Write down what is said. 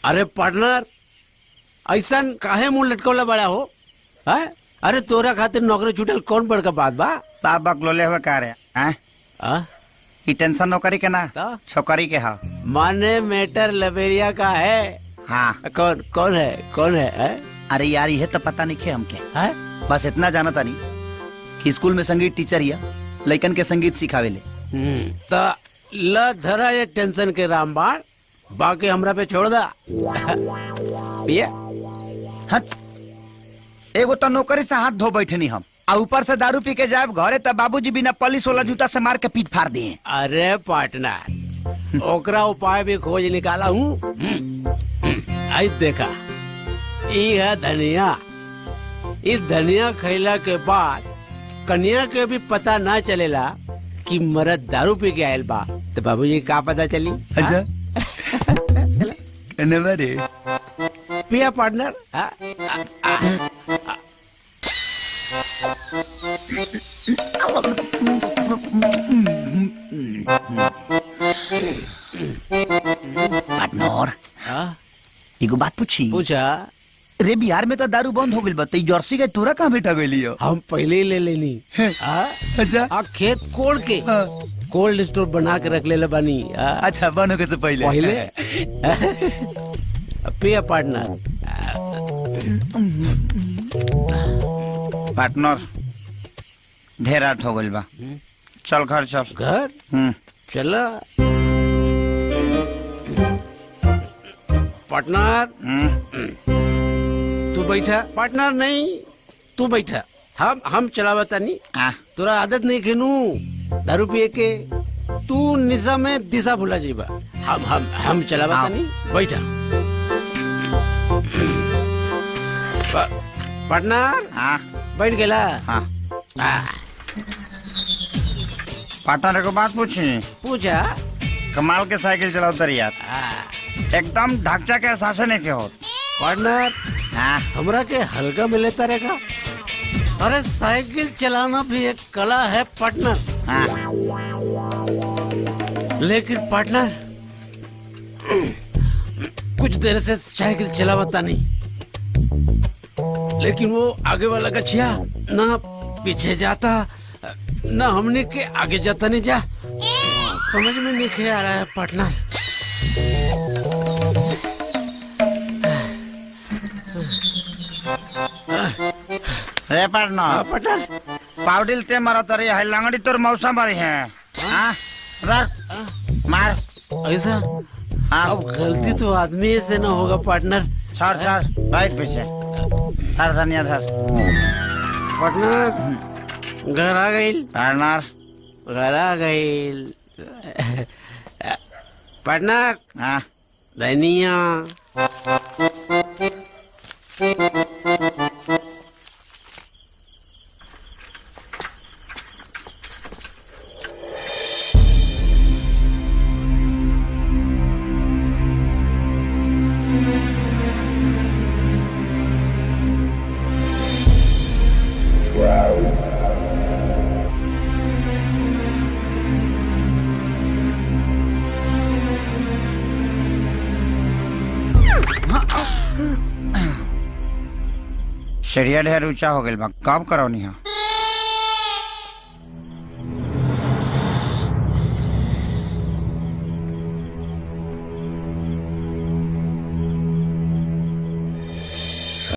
अरे पार्टनर ऐसा काहे मुंह लटकोला बड़ा हो है? अरे तोरा खातिर नौकरी छूटल कौन बड़का बात बा? साहब बकलोले हुए का रे हैं? ई टेंशन नौकरी के ना छोकरी के हा। माने मैटर लबेरिया का है। हाँ। कौन कौन है? अरे यार ये तो पता नहीं खे हमके है? बस इतना जाना था नहीं कि स्कूल में संगीत टीचर या लइकन के संगीत सिखावेले। तो ल धरा ये टेंशन के रामबाण, बाकी हमरा पे छोड़ दा। ये हट, एगो तो नौकरी से हाथ धो बैठे नहीं हम, और ऊपर से दारू पी के जाए घरे तब बाबूजी बिना पॉलिश वाला जूता से मार के पीट फाड़ दिए। अरे पार्टनर ओकरा उपाय भी खोज निकाला हूँ। आई देखा ये है धनिया। इस धनिया खैला के बाद कन्या के भी पता ना चलेला कि मर्द दारू पी के आयल बा, तो बाबूजी का पता चली? अच्छा रे पिया पार्टनर। पार्टनर एगो बात पूछी? पूछा। रे बिहार में तो दारू बंद हो गई बा, जर्सी के तोरा कहाँ बैठा गई? हम पहले ही ले लेनी। अच्छा खेत कोड़ के कोल्ड स्टोर बना के रख ले बानी। अच्छा बनो के से पहले पिया पार्टनर। पार्टनर ढेर रात हो गई बा, चल घर चल। घर चला पार्टनर। तू बैठा। पार्टनर नहीं तू बैठा। हम चलावता नहीं। तोरा आदत नहीं खेनू दारू पिए के, तू निशा में दिशा भुला जीबा। हम चलावता नहीं। बैठा पार्टनर। बैठ गेला। पार्टनर को बात पूछी? पूछा। कमाल के साइकिल चलाओ तर यार, एकदम ढांचा के एहसास नहीं के हो। पार्टनर हमरा के हल्का मिले रहेगा। अरे साइकिल चलाना भी एक कला है पार्टनर। लेकिन पार्टनर कुछ देर से साइकिल चलावता नहीं, लेकिन वो आगे वाला गछिया ना पीछे जाता ना हमने के आगे जाता नहीं जा। समझ में नहीं आ रहा है पार्टनर। रे पार्टनर पाउडिल ते मारा तरी है लंगड़ी तोर मौसम मारी है। रख मार ऐसा। अब गलती तो आदमी से ना होगा पार्टनर। छोड़ बैठ पीछे धर धनिया धर। पार्टनर घर आ गई। पार्टनर घर आ गई। पार्टनर धनिया। सीढ़िया ढेर ऊंचा हो गई बा, कब करौनी है?